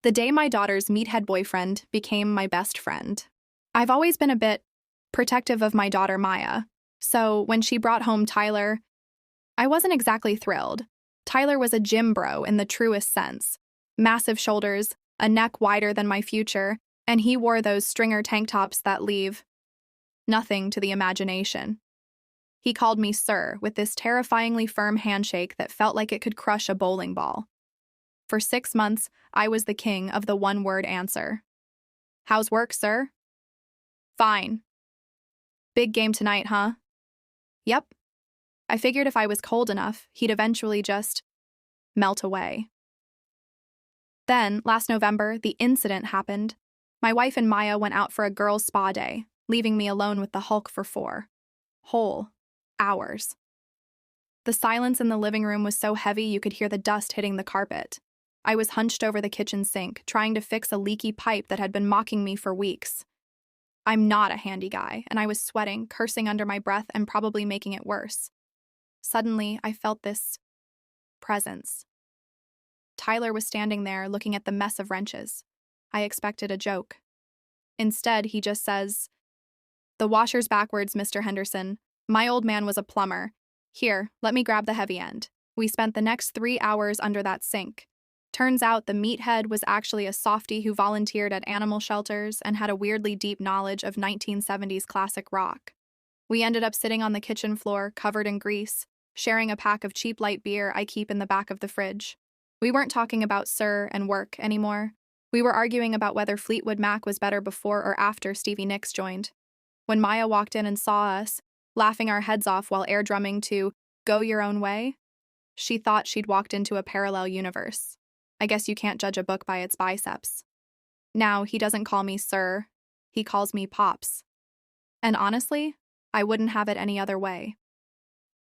The day my daughter's meathead boyfriend became my best friend. I've always been a bit protective of my daughter Maya, so when she brought home Tyler, I wasn't exactly thrilled. Tyler was a gym bro in the truest sense. Massive shoulders, a neck wider than my future, and he wore those stringer tank tops that leave nothing to the imagination. He called me sir with this terrifyingly firm handshake that felt like it could crush a bowling ball. For 6 months, I was the king of the one-word answer. How's work, sir? Fine. Big game tonight, huh? Yep. I figured if I was cold enough, he'd eventually just melt away. Then, last November, the incident happened. My wife and Maya went out for a girls' spa day, leaving me alone with the Hulk for 4 whole hours. The silence in the living room was so heavy you could hear the dust hitting the carpet. I was hunched over the kitchen sink, trying to fix a leaky pipe that had been mocking me for weeks. I'm not a handy guy, and I was sweating, cursing under my breath, and probably making it worse. Suddenly, I felt this presence. Tyler was standing there, looking at the mess of wrenches. I expected a joke. Instead, he just says, "The washer's backwards, Mr. Henderson. My old man was a plumber. Here, let me grab the heavy end." We spent the next 3 hours under that sink. Turns out the meathead was actually a softie who volunteered at animal shelters and had a weirdly deep knowledge of 1970s classic rock. We ended up sitting on the kitchen floor, covered in grease, sharing a pack of cheap light beer I keep in the back of the fridge. We weren't talking about Sir and work anymore. We were arguing about whether Fleetwood Mac was better before or after Stevie Nicks joined. When Maya walked in and saw us, laughing our heads off while air drumming to "Go Your Own Way," she thought she'd walked into a parallel universe. I guess you can't judge a book by its biceps. Now, he doesn't call me sir, he calls me Pops. And honestly, I wouldn't have it any other way.